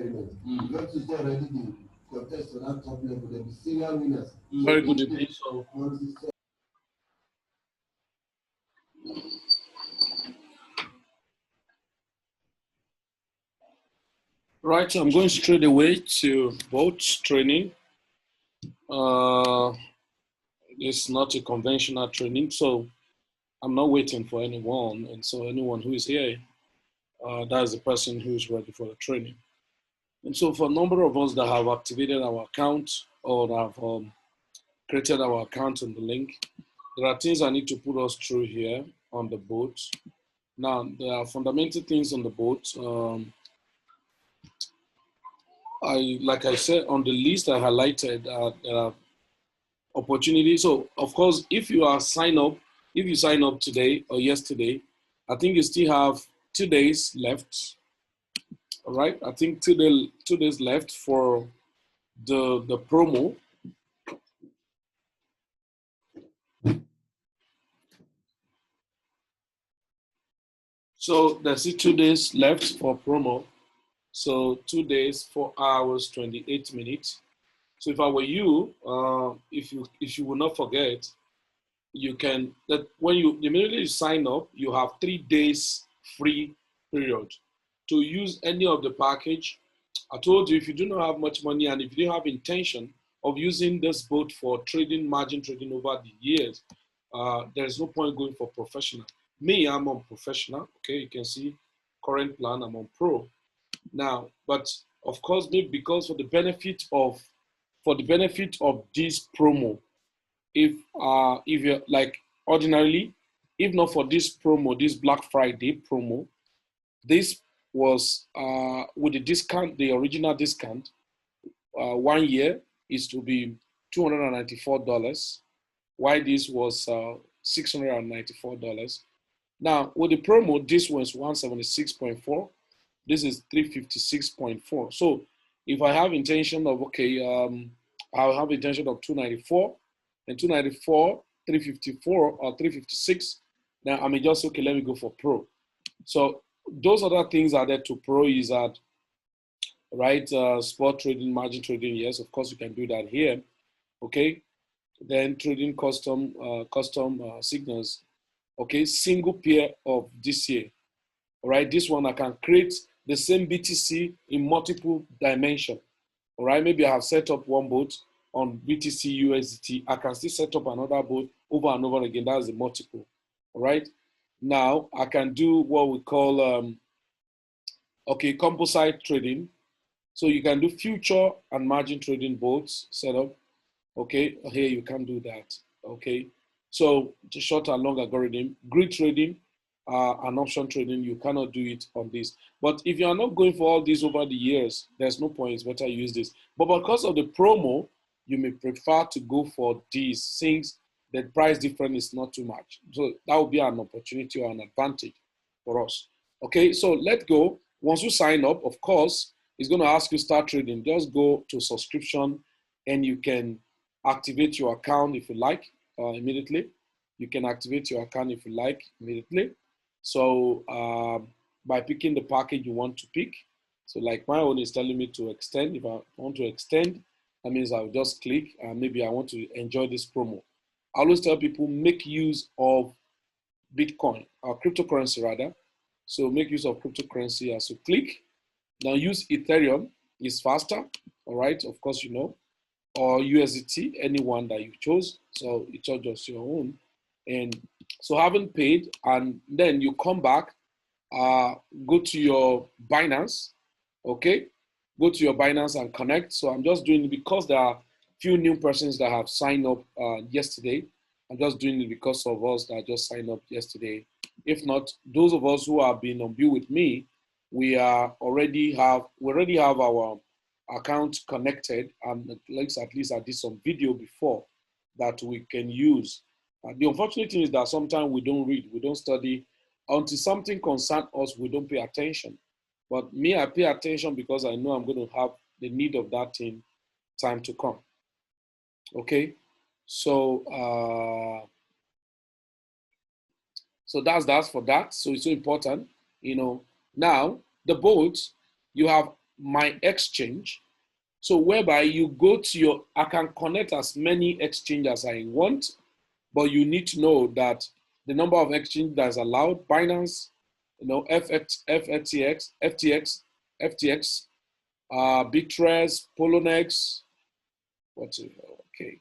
Because it's already the contest on that top level, they'll be serial winners. Very good indeed. So, right, so I'm going straight away to boat training. It's not a conventional training, so I'm not waiting for anyone. And so anyone who is here, that is the person who is ready for the training. And so for a number of us that have activated our account or have created our account on the link, there are things I need to put us through here on the boat. Now, there are fundamental things on the boat. Like I said, on the list I highlighted, there are opportunities. So, of course, if you sign up today or yesterday, I think you still have 2 days left. All right, I think 2 days left for the promo. So there's still 2 days left for promo. So 2 days, 4 hours, 28 minutes. So if I were you, if you will not forget, you can, that when you immediately sign up, you have 3 days free period to use any of the package. I told you, if you do not have much money and if you don't have intention of using this boat for trading, margin trading over the years, there's no point going for professional. Me, I'm on professional. Okay, you can see current plan, I'm on pro now. But of course, maybe because for the benefit of this promo, if you're like ordinarily, if not for this promo, this Black Friday promo, this was with the discount, the original discount, 1 year is to be $294, while this was $694. Now with the promo, this was 176.4. This is 356.4. So if I have intention of I'll have intention of 294 and 294, 354 or 356. Now I may just let me go for pro. So those other things are there to pro is that, right? Spot trading, margin trading. Yes, of course you can do that here. Okay. Then trading custom signals. Okay, single pair of this year. All right, this one I can create the same BTC in multiple dimensions. All right, maybe I have set up one boat on BTC USDT. I can still set up another boat over and over again. That's the multiple. All right. Now I can do what we call composite trading. So you can do future and margin trading boats setup. Okay, here you can do that. Okay, so the short and long algorithm, grid trading, and option trading, you cannot do it on this. But if you are not going for all these over the years, there's no point. It's better use this. But because of the promo, you may prefer to go for these things. The price difference is not too much. So that will be an opportunity or an advantage for us. Okay, so let's go. Once you sign up, of course, it's going to ask you start trading. Just go to subscription and you can activate your account if you like immediately. You can activate your account if you like immediately. So by picking the package you want to pick. So like my own is telling me to extend. If I want to extend, that means I'll just click and maybe I want to enjoy this promo. I always tell people make use of Bitcoin or cryptocurrency rather. So make use of cryptocurrency as you click. Now use Ethereum, is faster, all right, of course you know, or USDT, any one that you chose. So it's just your own. And so having paid, and then you come back, go to your Binance, okay? Go to your Binance and connect. So I'm just doing it because there are few new persons that have signed up yesterday. I'm just doing it because of us that just signed up yesterday. If not, those of us who have been on view with me, we already have our account connected, and at least I did some video before that we can use. The unfortunate thing is that sometimes we don't read, we don't study. Until something concerns us, we don't pay attention. But me, I pay attention because I know I'm going to have the need of that thing time to come. Okay, so so that's for that. So it's so important, you know. Now the boat, you have my exchange. So whereby you go to your, I can connect as many exchanges as I want, but you need to know that the number of exchange that's allowed, Binance, FTX, Bitress, Polonex, what's it? Okay.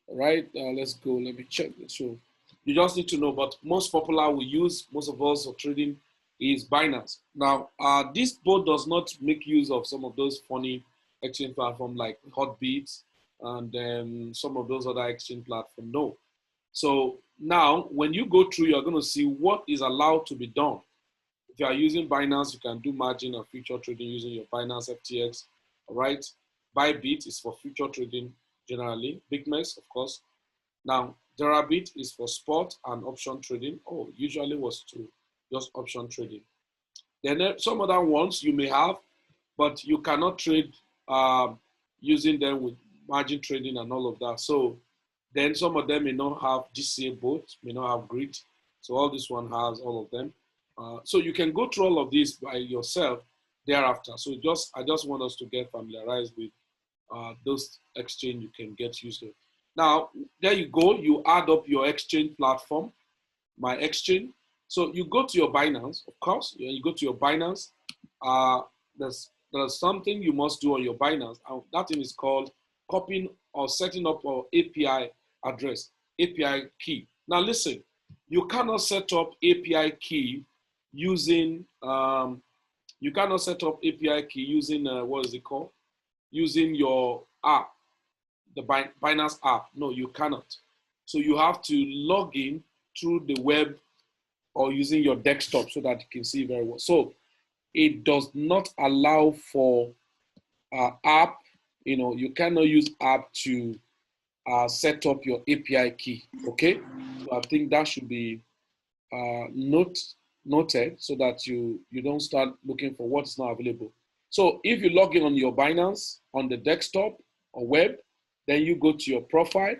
All right, let's go. Let me check this. So you just need to know, but most popular we use, most of us for trading is Binance. Now, this bot does not make use of some of those funny exchange platforms like Hotbit and some of those other exchange platforms. No. So now, when you go through, you're going to see what is allowed to be done. If you are using Binance, you can do margin or future trading using your Binance FTX. All right. Bybit is for future trading generally. BigMex, of course. Now, Derabit is for spot and option trading. Oh, usually was to just option trading. Then some other ones you may have, but you cannot trade using them with margin trading and all of that. So then some of them may not have DCA both, may not have grid. So all this one has all of them. So you can go through all of this by yourself thereafter. So I just want us to get familiarized with those exchange you can get used to. Now, there you go. You add up your exchange platform, my exchange. So you go to your Binance, of course. You go to your Binance. There's something you must do on your Binance. And that thing is called copying or setting up an API address, API key. Now listen, you cannot set up API key using, you cannot set up API key using, what is it called? Using your app, the Binance app. No, you cannot. So you have to log in through the web or using your desktop so that you can see very well. So it does not allow for app, you cannot use app to set up your API key, okay? So I think that should be noted so that you don't start looking for what's not available. So if you log in on your Binance on the desktop or web, then you go to your profile,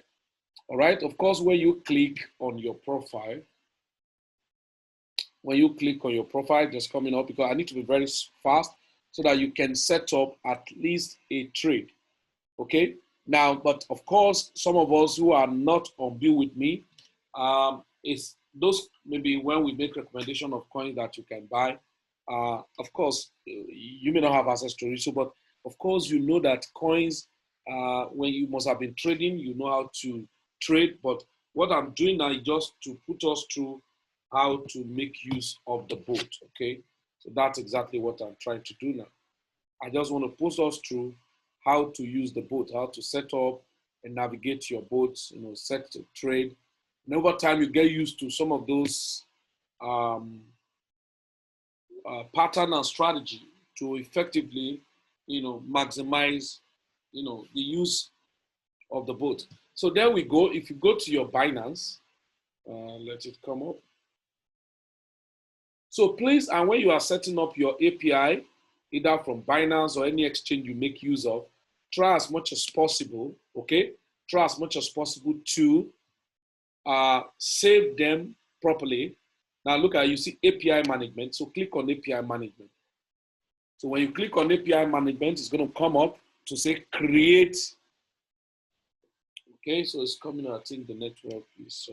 all right? Of course, when you click on your profile, just coming up, because I need to be very fast so that you can set up at least a trade, okay? Now, but of course, some of us who are not on bill with me, is those maybe when we make recommendation of coins that you can buy, of course, you may not have access to it, but of course, you know that coins, when you must have been trading, you know how to trade, but what I'm doing now is just to put us through how to make use of the bot, okay? So that's exactly what I'm trying to do now. I just want to post us through how to use the bot, how to set up and navigate your boats, set to trade. And over time, you get used to some of those pattern and strategy to effectively, maximize, the use of the bot. So there we go. If you go to your Binance, let it come up. So please, and when you are setting up your API, either from Binance or any exchange you make use of, try as much as possible, okay? Try as much as possible to save them properly. Now look at, you see API management, so click on API management. So when you click on API management, it's gonna come up to say create. Okay, so it's coming out, I think the network is,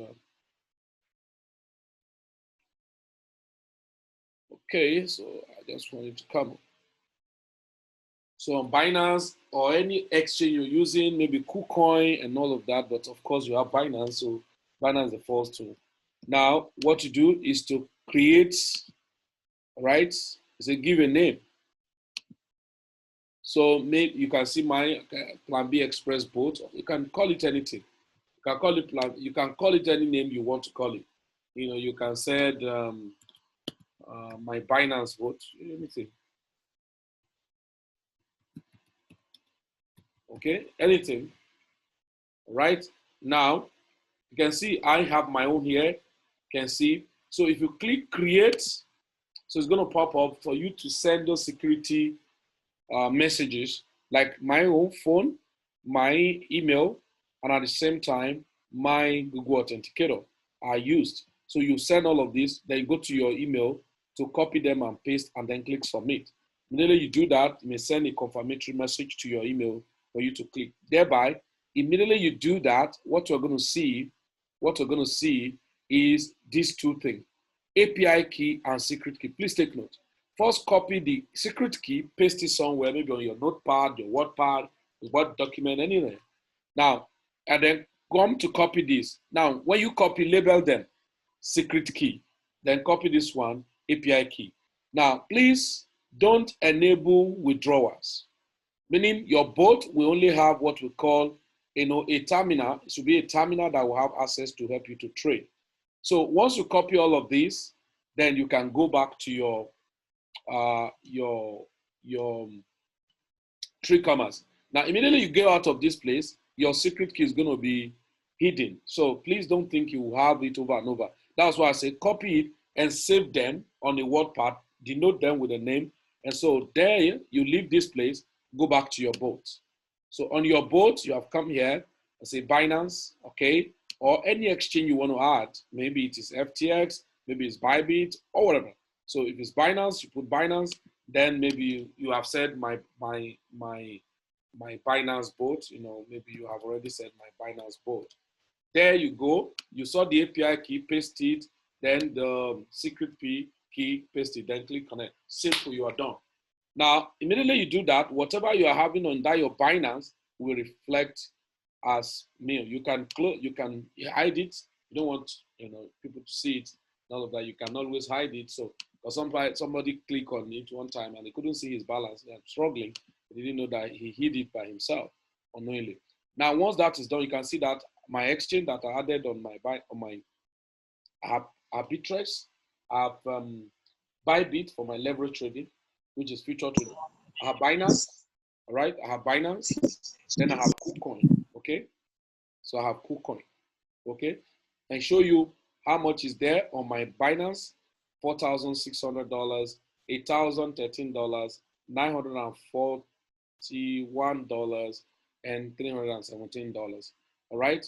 okay, so I just wanted to come up. So on Binance or any exchange you're using, maybe KuCoin and all of that, but of course you have Binance, so Binance is the first tool. Now, what you do is to create, right? So give a name. So maybe you can see my PLANBXPRESS bot. You can call it anything. You can call it you can call it any name you want to call it. You can say my Binance bot, anything. Okay, anything. Right now, you can see I have my own here. You can see. So if you click create, so it's going to pop up for you to send those security messages like my own phone, my email, and at the same time, my Google Authenticator are used. So you send all of this, then you go to your email to copy them and paste and then click submit. Immediately you do that, you may send a confirmatory message to your email for you to click. Thereby, immediately you do that, what you're going to see is these two things, API key and secret key. Please take note. First, copy the secret key, paste it somewhere, maybe on your notepad, your WordPad, your Word document, anywhere. Now, and then come to copy this. Now, when you copy, label them secret key. Then copy this one, API key. Now, please don't enable withdrawals, meaning your bot will only have what we call, a terminal. It should be a terminal that will have access to help you to trade. So once you copy all of these, then you can go back to your three commas. Now, immediately you get out of this place, your secret key is going to be hidden. So please don't think you will have it over and over. That's why I say copy it and save them on a WordPad, denote them with a name. And so there you leave this place, go back to your boat. So on your boat, you have come here and say Binance, okay, or any exchange you want to add. Maybe it is FTX, maybe it's Bybit or whatever. So if it's Binance, you put Binance. Then maybe you have said my Binance boat. Maybe you have already said my Binance boat. There you go. You saw the API key, paste it. Then the secret key, paste it. Then click connect. Simple. You are done. Now, immediately you do that, whatever you are having on that your Binance will reflect as mail. You can hide it. You don't want people to see it. None of that. You can always hide it. So, or somebody click on it one time and they couldn't see his balance. They are struggling. They didn't know that he hid it by himself unknowingly. Now, once that is done, you can see that my exchange that I added on my arbitrage, I have Bybit for my leverage trading, which is future trading. I have Binance, all right? I have Binance. Then I have KuCoin, okay? So I have KuCoin, okay? And show you how much is there on my Binance: $4,600, $8,013, $941, and $317. All right?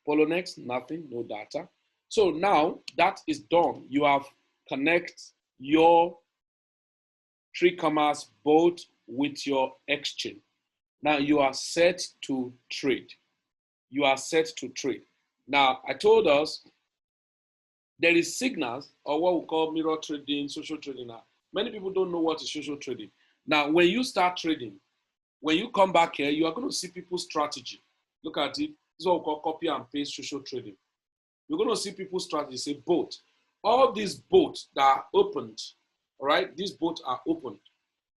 Poloniex, nothing, no data. So now that is done. You have connect your three commas both with your exchange. Now you are set to trade. You are set to trade. Now I told us there is signals, or what we call mirror trading, social trading. Now, many people don't know what is social trading. Now, when you start trading, when you come back here, you are going to see people's strategy. Look at it. This is what we call copy and paste social trading. You're going to see people's strategy, say boat. All these boats that are opened, all right, these boats are opened.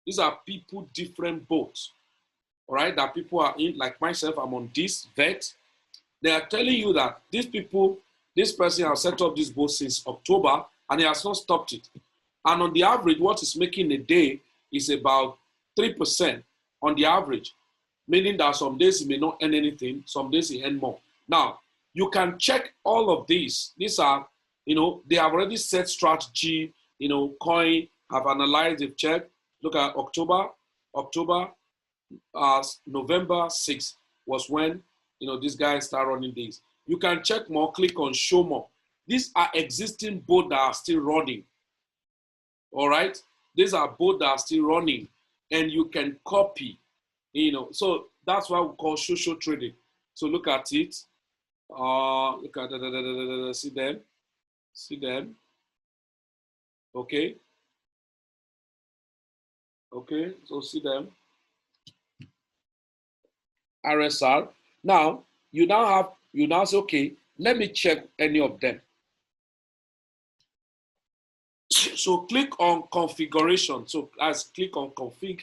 These are people, different boats, all right, that people are in. Like myself, I'm on this vet. They are telling you that these people, this person has set up this boat since October and he has not stopped it. And on the average, what is making a day is about 3% on the average, meaning that some days he may not earn anything, some days he earn more. Now, you can check all of these. These are, they have already set strategy, coin, have analyzed, they've checked. Look at October, November 6th was when, this guy started running these. You can check more, click on show more. These are existing boats that are still running. All right? These are boats that are still running and you can copy, So that's why we call social trading. So look at it. Look at see them. Okay. Okay, so see them. RSR. Now, you now say, okay, let me check any of them. So click on configuration. So let's click on config.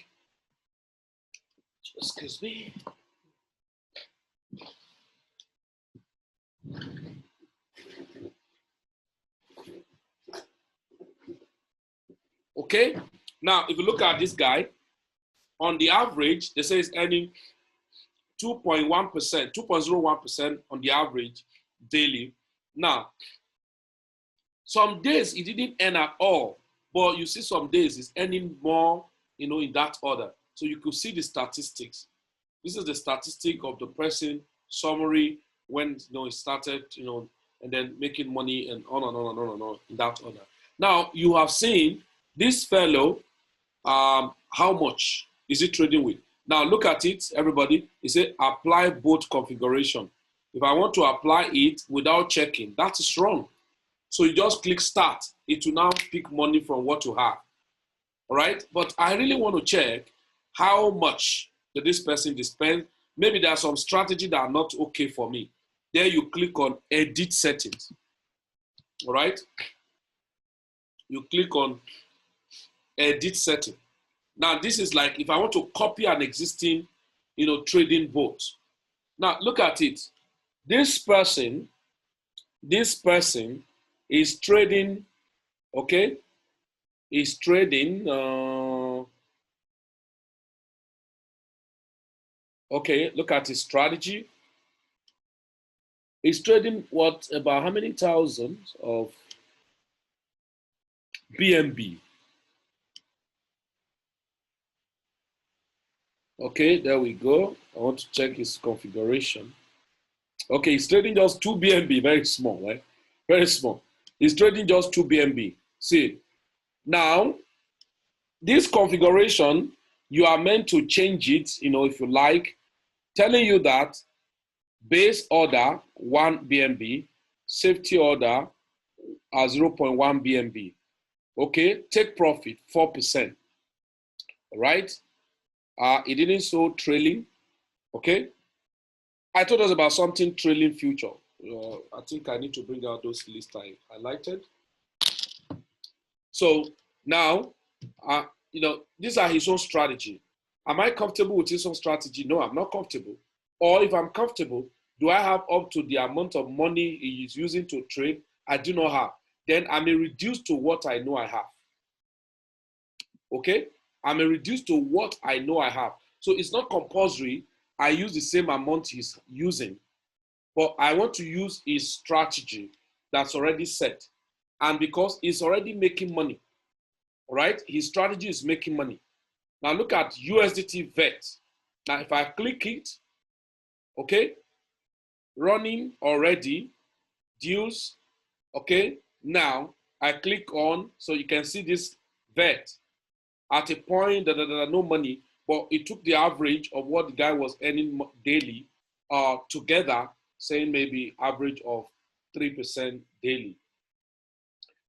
Excuse me. Okay, now if you look at this guy, on the average, they say it's earning 2.1%, 2.01% on the average daily. Now, some days it didn't earn at all, but you see some days it's earning more, in that order. So you could see the statistics. This is the statistic of the person summary when it started, and then making money and on and on and on and on in that order. Now you have seen this fellow how much is it trading with? Now look at it, everybody. It says apply both configuration. If I want to apply it without checking, that is wrong. So you just click start. It will now pick money from what you have. All right. But I really want to check how much did this person spend. Maybe there are some strategy that are not okay for me. There you click on edit settings. All right. You click on edit setting. Now this is like if I want to copy an existing, trading bot. Now look at it. This person is trading, okay? Is trading, okay, look at his strategy. He's trading what, about how many thousands of BNB? Okay, there we go. I want to check his configuration. Okay, he's trading just 2 BNB, very small, right? Very small. He's trading just 2 BNB. See, now, this configuration, you are meant to change it, if you like, telling you that base order 1 BNB, safety order 0.1 BNB. Okay, take profit 4%. All right. It didn't show trailing. Okay. I told us about something trailing future. I think I need to bring out those lists I highlighted. So now, these are his own strategy. Am I comfortable with his own strategy? No, I'm not comfortable. Or if I'm comfortable, do I have up to the amount of money he is using to trade? I do not have. Then I may reduce to what I know I have. Okay? I may reduce to what I know I have. So it's not compulsory I use the same amount he's using, but I want to use his strategy that's already set. And because he's already making money, right? His strategy is making money. Now look at USDT VET. Now if I click it, okay, running already, deals, okay, now I click on, so you can see this VET at a point that no money, but it took the average of what the guy was earning daily together, saying maybe average of 3% daily.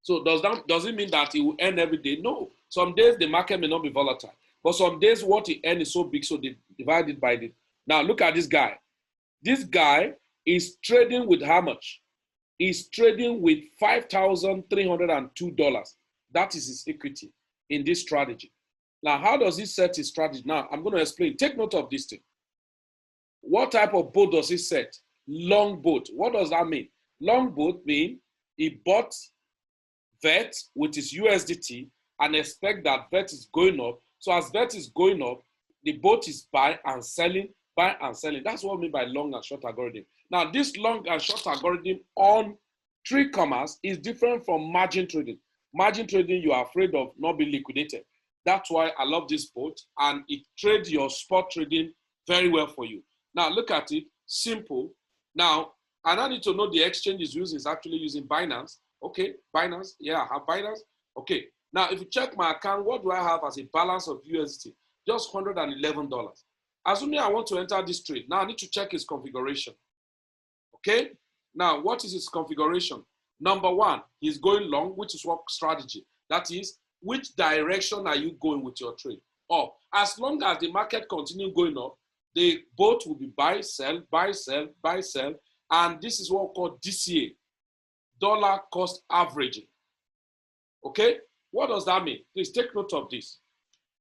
So does it mean that he will earn every day? No. Some days the market may not be volatile, but some days what he earns is so big, so they divide it by the. Now look at this guy. This guy is trading with how much? He's trading with $5,302. That is his equity in this strategy. Now, how does he set his strategy? Now, I'm going to explain. Take note of this thing. What type of boat does he set? Long boat. What does that mean? Long boat means he bought VET with his USDT and expect that VET is going up. So as VET is going up, the boat is buy and selling, buy and selling. That's what I mean by long and short algorithm. Now, this long and short algorithm on 3 commas is different from margin trading. Margin trading, you are afraid of not being liquidated. That's why I love this boat, and it trades your spot trading very well for you. Now look at it, simple. Now, I now need to know the exchange is using is actually using Binance. Okay, Binance, yeah, I have Binance. Okay, now if you check my account, what do I have as a balance of USDT? Just $111. Assuming I want to enter this trade, now I need to check his configuration. Okay, now what is his configuration? Number 1, he's going long, which is what strategy? That is, which direction are you going with your trade? Up. As long as the market continues going up, the boat will be buy, sell, buy, sell, buy, sell. And this is what we call DCA, dollar cost averaging. Okay? What does that mean? Please take note of this.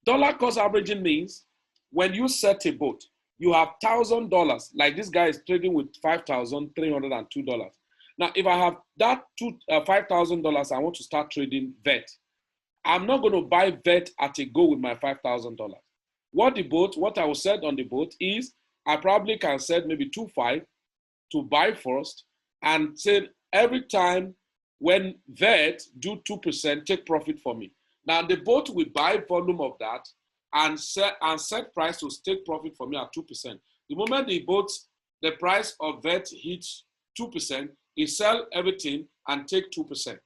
Dollar cost averaging means when you set a boat, you have $1,000, like this guy is trading with $5,302. Now, if I have that $5,000, I want to start trading VET. I'm not going to buy VET at a go with my $5,000. What I will set on the boat is I probably can set maybe 2.5 to buy first and say every time when VET do 2%, take profit for me. Now the boat will buy volume of that and set price to take profit for me at 2%. The moment the price of VET hits 2%, he sell everything and take 2%.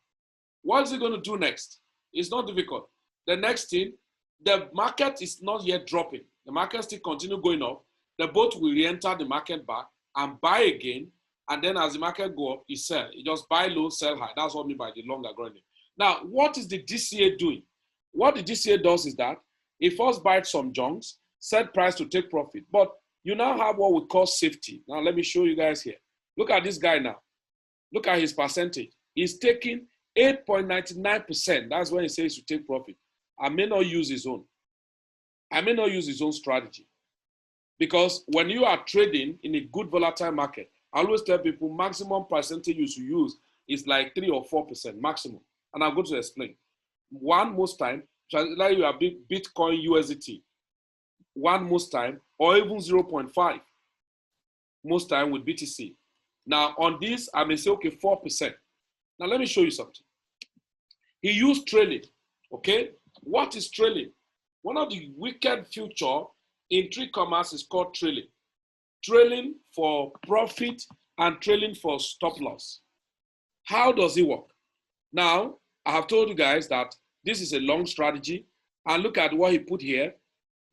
What is he going to do next? It's not difficult. The next thing, the market is not yet dropping, the market still continue going up, the boat will re-enter the market back and buy again, and then as the market go up, it sell. It just buy low, sell high. That's what I mean by the long algorithm. Now, what is the DCA doing? What the DCA does is that it first buys some junks, set price to take profit, but you now have what we call safety. Now, let me show you guys here. Look at this guy now. Look at his percentage. He's taking 8.99%. That's when he says to take profit. I may not use his own. I may not use his own strategy. Because when you are trading in a good volatile market, I always tell people maximum percentage you should use is like 3 or 4% maximum. And I'm going to explain. One most time, like you are Bitcoin USDT. One most time, or even 0.5 most time with BTC. Now on this, I may say, okay, 4%. Now let me show you something. He used trailing, okay? What is trailing? One of the wicked feature in trade commerce is called trailing. Trailing for profit and trailing for stop loss. How does it work? Now, I have told you guys that this is a long strategy, and look at what he put here.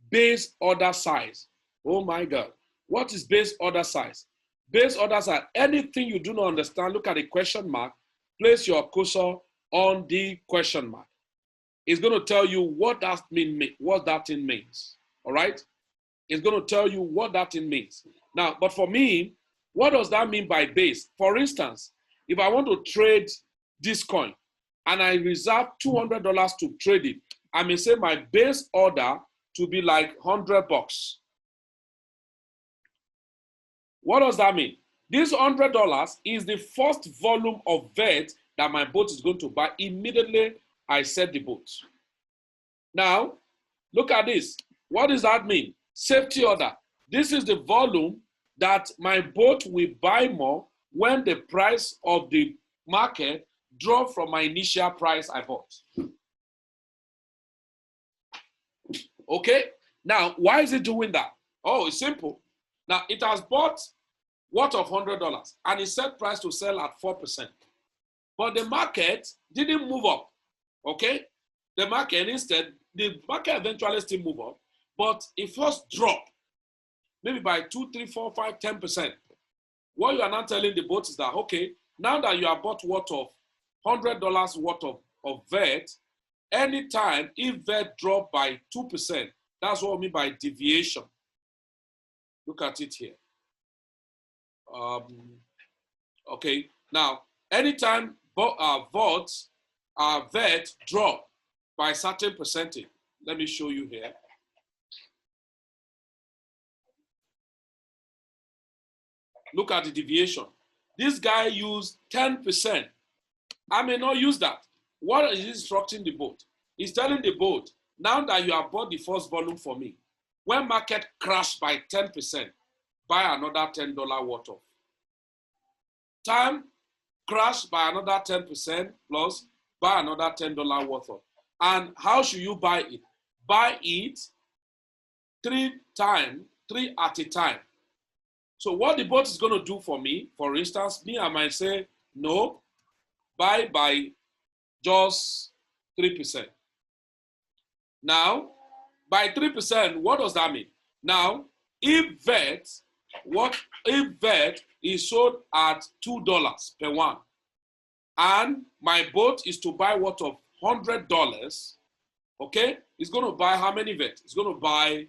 Base order size. Oh my God. What is base order size? Base order size, anything you do not understand, look at the question mark, place your cursor on the question mark. It's going to tell you what that thing means. All right? It's going to tell you what that thing means. Now, but for me, what does that mean by base? For instance, if I want to trade this coin and I reserve $200 to trade it, I may say my base order to be like $100. What does that mean? This $100 is the first volume of vet that my boat is going to buy immediately I set the boat. Now, look at this. What does that mean? Safety order. This is the volume that my boat will buy more when the price of the market drops from my initial price I bought. Okay? Now, why is it doing that? Oh, it's simple. Now, it has bought worth of $100 and it set price to sell at 4%. But the market didn't move up. Okay? The market eventually still move up, but it first dropped, maybe by 2, 3, 4, 5, 10%. What you are now telling the boat is that, okay, now that you have bought worth of $100 worth of vet, anytime if vet drop by 2%, that's what I mean by deviation. Look at it here. Okay, now, anytime vet drop by a certain percentage, let me show you here. Look at the deviation. This guy used 10%. I may not use that. What is he instructing the boat? He's telling the boat, now that you have bought the first volume for me, when market crashed by 10%, buy another $10 worth of. Time crashed by another 10% plus, buy another $10 worth of. And how should you buy it? Buy it 3 at a time. So what the boat is going to do for me, for instance, I might say, no, buy by just 3%. Now, by 3%, what does that mean? Now, if vet is sold at $2 per one, and my boat is to buy worth of $100, okay, it's going to buy how many vet? It's going to buy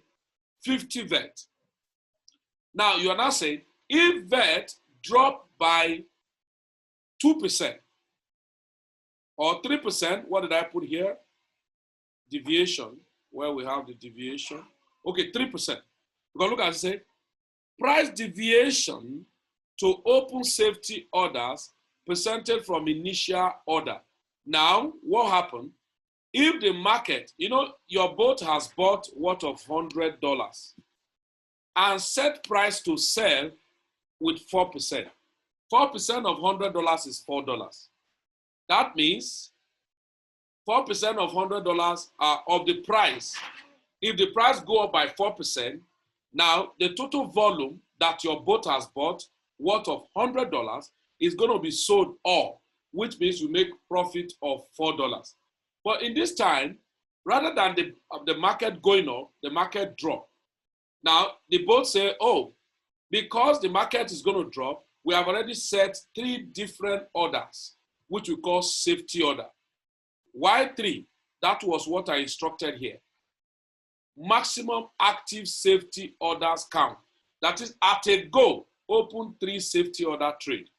50 vet. Now, you are now saying, if vet drop by 2% or 3%, what did I put here? Deviation, where we have the deviation. Okay, 3%. Because look at it, say, price deviation to open safety orders percentage from initial order. Now, what happened? If the market, your boat has bought worth of $100 and set price to sell with 4%. 4% of $100 is $4. That means 4% of $100 are of the price. If the price go up by 4%, now the total volume that your boat has bought worth of $100 is going to be sold all, which means you make profit of $4. But in this time, Rather than the market going up, the market drop. Now, the boat say, oh, because the market is going to drop, we have already set 3 different orders, which we call safety order. Why 3? That was what I instructed here. Maximum active safety orders count. That is, at a go, open 3 safety order trade.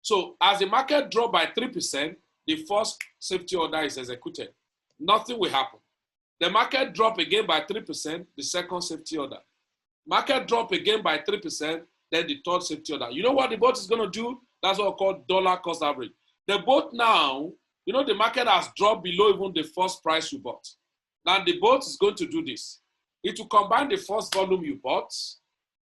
So as the market dropped by 3%, the first safety order is executed. Nothing will happen. The market drop again by 3%, the second safety order. Market drop again by 3%, then the third safety order. You know what the boat is going to do? That's what we call dollar cost average. The boat now, you know, the market has dropped below even the first price you bought. Now the boat is going to do this. It will combine the first volume you bought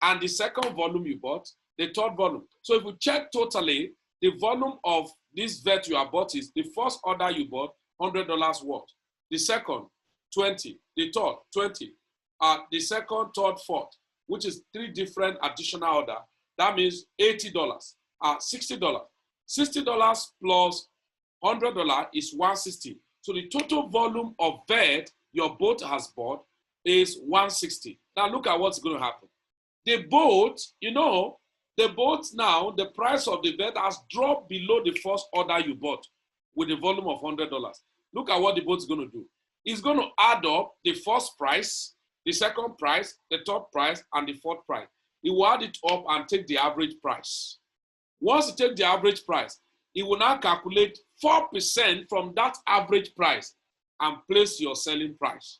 and the second volume you bought, the third volume. So if we check totally, the volume of this vet you have bought is the first order you bought, $100 worth. The second, 20. The third, 20. The second, third, fourth, which is 3 different additional order. That means $80, $60. $60 plus $100 is $160. So the total volume of vet your boat has bought is $160. Now look at what's going to happen. The boat, you know, the boat now, the price of the vet has dropped below the first order you bought with a volume of $100. Look at what the boat is going to do. It's going to add up the first price, the second price, the third price, and the fourth price. It will add it up and take the average price. Once you take the average price, it will now calculate 4% from that average price and place your selling price.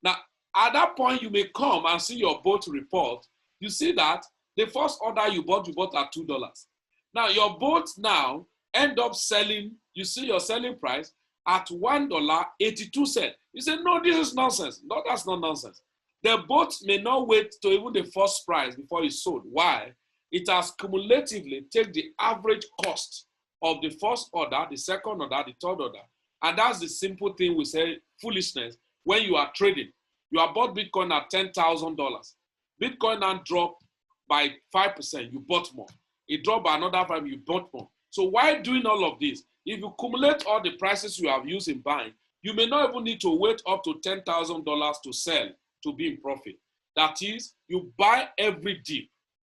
Now, at that point, you may come and see your boat report. You see that the first order you bought at $2. Now, your boat now end up selling, you see your selling price at $1.82. You say, no, this is nonsense. No, that's not nonsense. The boat may not wait to even the first price before it's sold. Why? It has cumulatively taken the average cost of the first order, the second order, the third order. And that's the simple thing we say, foolishness. When you are trading, you have bought Bitcoin at $10,000. Bitcoin now dropped by 5%, you bought more. It dropped by another 5%, you bought more. So while doing all of this, if you cumulate all the prices you have used in buying, you may not even need to wait up to $10,000 to sell to be in profit. That is, you buy every dip.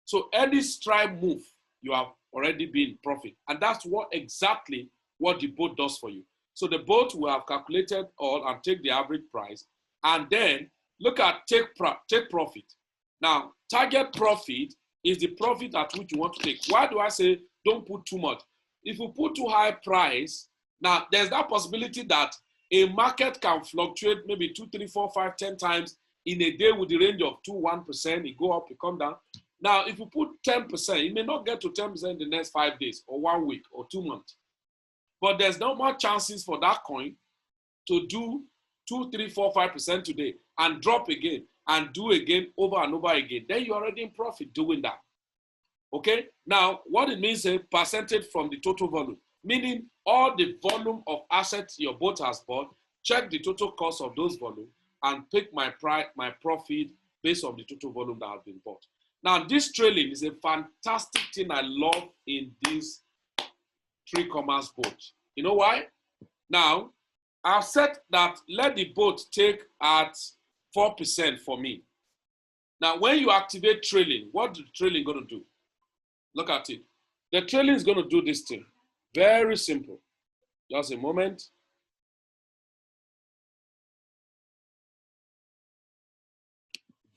So any strike move, you have already been in profit. And that's exactly what the boat does for you. So the boat will have calculated all and take the average price, and then look at take profit. Now, target profit is the profit at which you want to take. Why do I say don't put too much? If you put too high price, now there's that possibility that a market can fluctuate maybe 2, 3, 4, 5, 10 times in a day with the range of 2, 1%. It go up, it come down. Now, if you put 10%, it may not get to 10% in the next 5 days or 1 week or 2 months. But there's no more chances for that coin to do 2, 3, 4, 5% today and drop again and do again over and over again. Then you're already in profit doing that. Okay? Now, what it means is a percentage from the total volume, meaning all the volume of assets your boat has bought, check the total cost of those volume and pick my profit based on the total volume that has been bought. Now, this trailing is a fantastic thing I love in this free commerce boat. You know why? Now, I've said that let the boat take at 4% for me. Now, when you activate trailing, what is the trailing going to do? Look at it. The trailing is going to do this thing. Very simple. Just a moment.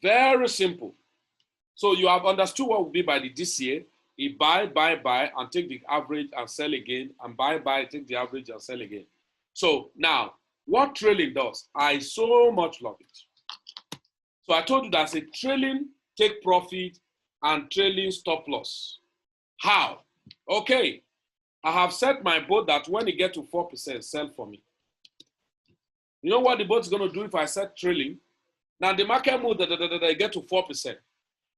Very simple. So you have understood what will be by the DCA. You buy, and take the average and sell again, and buy, take the average and sell again. So now, what trailing does, I so much love it. So I told you that's a trailing take profit and trailing stop loss. How? Okay, I have set my boat that when it gets to 4%, sell for me. You know what the boat is going to do if I set trailing? Now the market move, they get to 4%.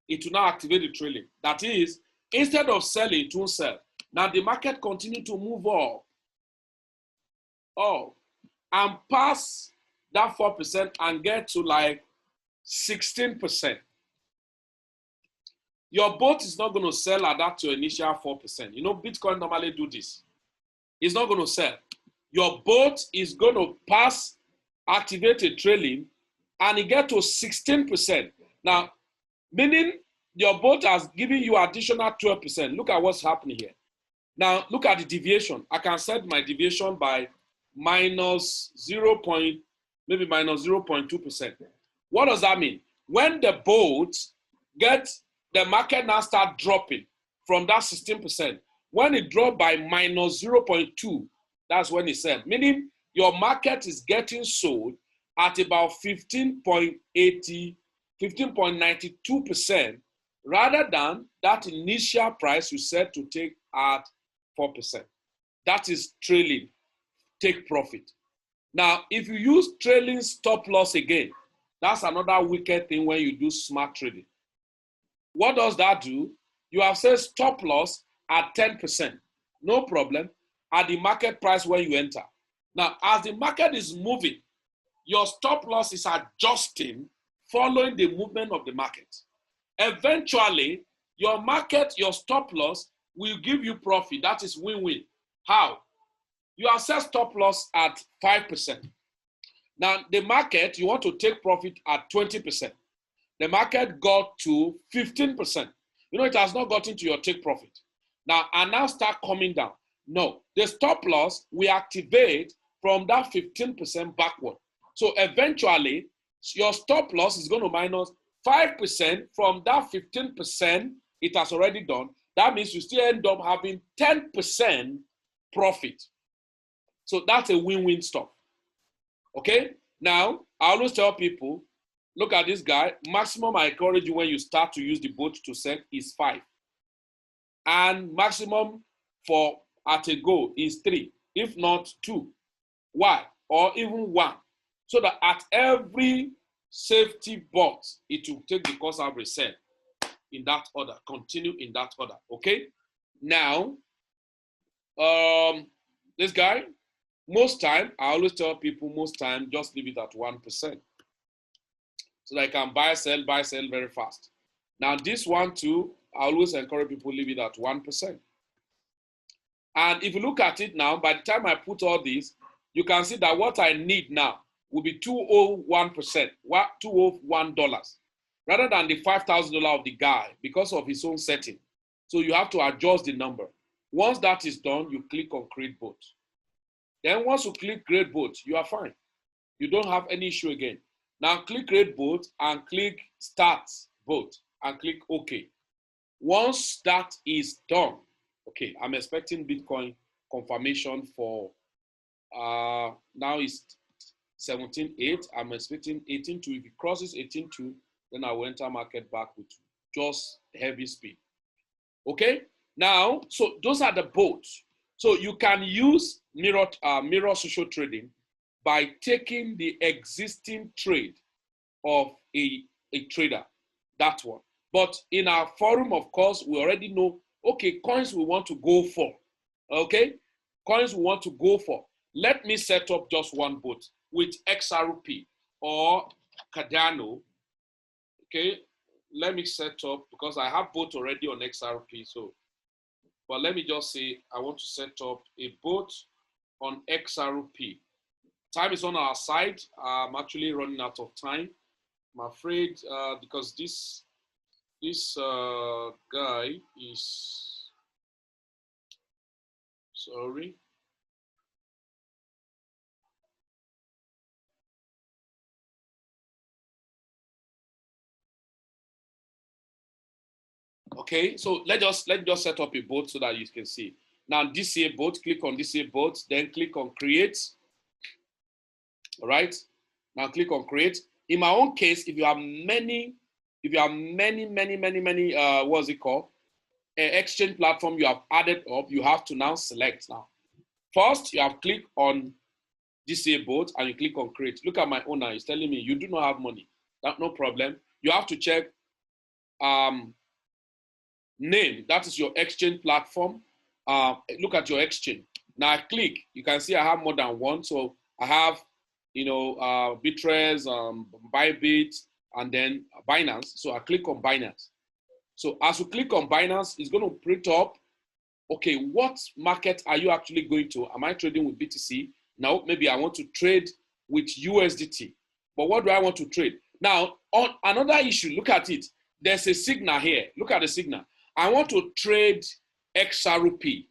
It will now activate the trailing. That is, instead of selling, it won't sell. Now the market continue to move up, and pass that 4% and get to like 16%. Your boat is not going to sell at that to initial 4%. You know, Bitcoin normally do this. It's not going to sell. Your boat is going to pass activate a trailing, and it get to 16%. Now, meaning your boat has given you additional 12%. Look at what's happening here. Now, look at the deviation. I can set my deviation by minus 0.2%. What does that mean? When the boat gets, the market now start dropping from that 16%. When it dropped by minus 0.2, that's when it said, meaning your market is getting sold at about 15.92% rather than that initial price you said to take at 4%. That is trailing, take profit. Now, if you use trailing stop loss again, that's another wicked thing when you do smart trading. What does that do? You have said stop loss at 10%, no problem, at the market price when you enter. Now, as the market is moving, your stop loss is adjusting following the movement of the market. Eventually, your market, your stop loss will give you profit. That is win-win. How? You have set stop loss at 5%. Now, the market, you want to take profit at 20%. The market got to 15%. You know, it has not gotten to your take profit. Now, and now start coming down. No, the stop loss we activate from that 15% backward. So eventually, your stop loss is going to minus 5% from that 15% it has already done. That means you still end up having 10% profit. So that's a win-win stop. Okay? Now, I always tell people, look at this guy. Maximum I encourage you when you start to use the boat to set is 5. And maximum for at a go is 3, if not 2. Why? Or even 1. So that at every safety box, it will take the course average set in that order. Continue in that order. Okay? Now, this guy, most time, I always tell people, most time, just leave it at 1%. So that I can buy, sell very fast. Now, this one too, I always encourage people leave it at 1%. And if you look at it now, by the time I put all these, you can see that what I need now will be 201%, $201, rather than the $5,000 of the guy because of his own setting. So you have to adjust the number. Once that is done, you click on create boat. Then once you click create boat, you are fine. You don't have any issue again. Now click create boat and click start boat and click OK. Once that is done, okay, I'm expecting Bitcoin confirmation for now is 17.8. I'm expecting 18.2. If it crosses 18.2, then I will enter market back with just heavy speed. Okay, now, so those are the boats. So you can use mirror social trading by taking the existing trade of a trader, that one. But in our forum, of course, we already know, okay, coins we want to go for, okay? Coins we want to go for. Let me set up just one boat with XRP or Cardano, okay? Let me set up, because I have both already on XRP, so, but let me just say, I want to set up a boat on XRP. Time is on our side. I'm actually running out of time. I'm afraid because this guy is, sorry. Okay, so let's just set up a boat so that you can see. Now DCA boat, click on DCA boat, then click on create. All right. Now click on create. In my own case, if you have many, what's it called? Exchange platform you have added up, you have to now select now. First, you have click on DCA boat and you click on create. Look at my own now. It's telling me you do not have money. That no problem. You have to check name. That is your exchange platform. Look at your exchange. Now I click. You can see I have more than one. So I have, Bitrez, Bybit, and then Binance. So I click on Binance. So as you click on Binance, it's going to print up, okay, what market are you actually going to? Am I trading with BTC? Now, maybe I want to trade with USDT. But what do I want to trade? Now, on another issue, look at it. There's a signal here. Look at the signal. I want to trade XRP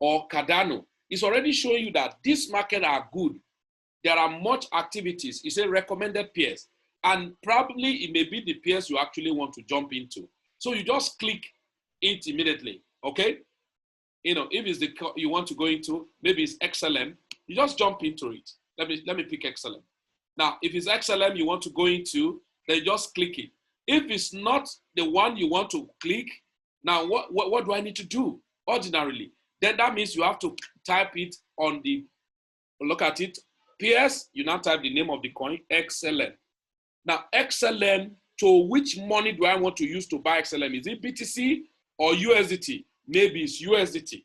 or Cardano. It's already showing you that this market are good. There are much activities. It's a recommended pairs. And probably it may be the pairs you actually want to jump into. So you just click it immediately, okay? You know, if it's the you want to go into, maybe it's XLM, you just jump into it. Let me pick XLM. Now, if it's XLM you want to go into, then just click it. If it's not the one you want to click, now what do I need to do ordinarily? Then that means you have to type it on the, look at it, PS, you now type the name of the coin, XLM. Now, XLM, to which money do I want to use to buy XLM? Is it BTC or USDT? Maybe it's USDT.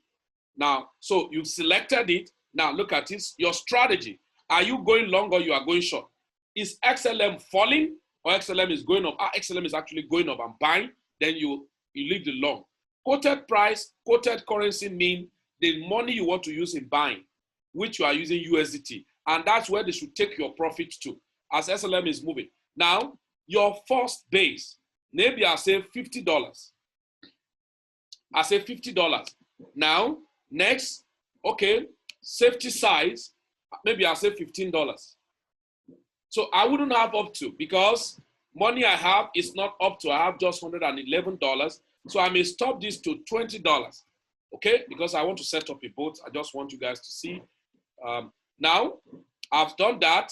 Now, so you've selected it. Now, look at this, your strategy. Are you going long or you are going short? Is XLM falling or XLM is going up? XLM is actually going up and buying, then you leave the long. Quoted price, quoted currency mean the money you want to use in buying, which you are using USDT. And that's where they should take your profit to, as XLM is moving. Now, your first base, maybe I say $50. I say $50. Now, next, okay, safety size, maybe I say $15. So I wouldn't have up to, because money I have is not up to, I have just $111. So I may stop this to $20, okay? Because I want to set up a boat. I just want you guys to see. Now, I've done that,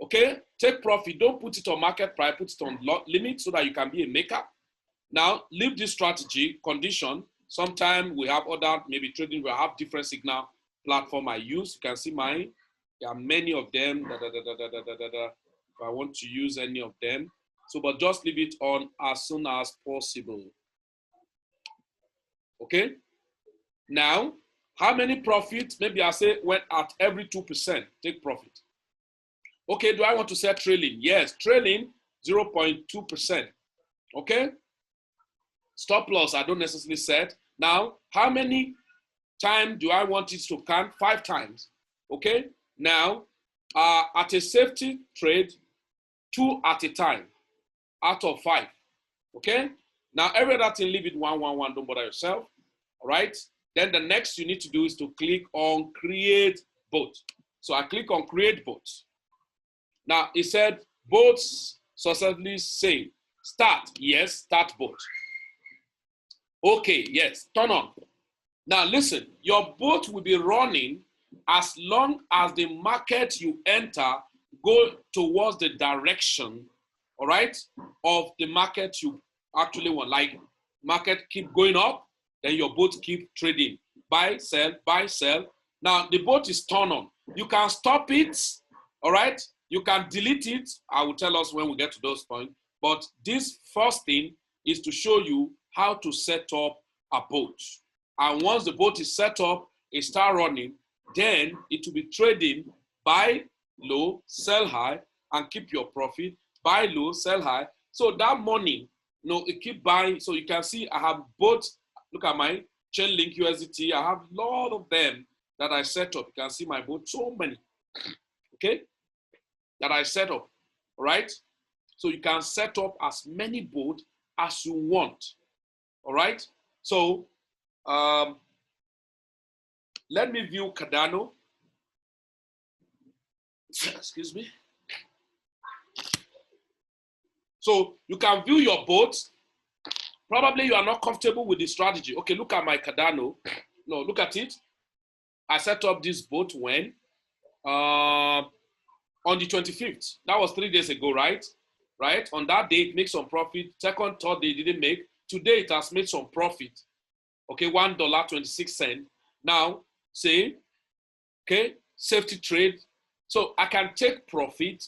okay? Take profit, don't put it on market price, put it on limit so that you can be a maker. Now, leave this strategy, condition. Sometime we have other, maybe trading, we have different signal platform I use. You can see mine. There are many of them. If I want to use any of them. So, but just leave it on as soon as possible. Okay? Now, how many profits? Maybe I say when at every 2%, take profit. Okay, do I want to set trailing? Yes, trailing 0.2%. Okay? Stop loss, I don't necessarily set. Now, how many times do I want it to count? 5 times. Okay? Now, at a safety trade, 2 at a time out of 5. Okay? Now, every other thing, leave it 1, 1, 1. Don't bother yourself. All right? Then the next you need to do is to click on create boat. So I click on create boat. Now, it said boats successfully saved. Start. Yes, start boat. Okay, yes, turn on. Now listen, your boat will be running as long as the market you enter go towards the direction, all right, of the market you actually want. Like market keep going up, then your boat keep trading. Buy, sell, buy, sell. Now the boat is turned on. You can stop it, all right? You can delete it. I will tell us when we get to those points. But this first thing is to show you how to set up a boat. And once the boat is set up, it start running, then it will be trading, buy low, sell high, and keep your profit, buy low, sell high. So that money, you know, it keep buying. So you can see I have both, look at my Chainlink USDT, I have a lot of them that I set up. You can see my boat, so many, okay, that I set up, right? So you can set up as many boats as you want, all right? So let me view Cardano. Excuse me. So you can view your boats. Probably you are not comfortable with the strategy. Okay, look at my Cardano. No, look at it. I set up this boat when? On the 25th. That was 3 days ago, right? Right? On that day, it makes some profit. Second, third day, it didn't make. Today, it has made some profit. Okay, $1.26. Now, say, okay, safety trade. So I can take profit.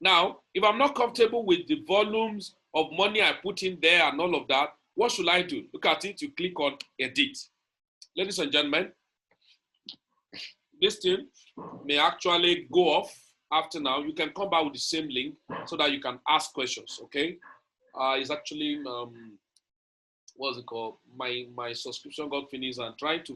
Now, if I'm not comfortable with the volumes of money I put in there and all of that, what should I do? Look at it, you click on edit. Ladies and gentlemen, this thing may actually go off after now. You can come back with the same link so that you can ask questions, okay? It's actually, what's it called? My subscription got finished and trying to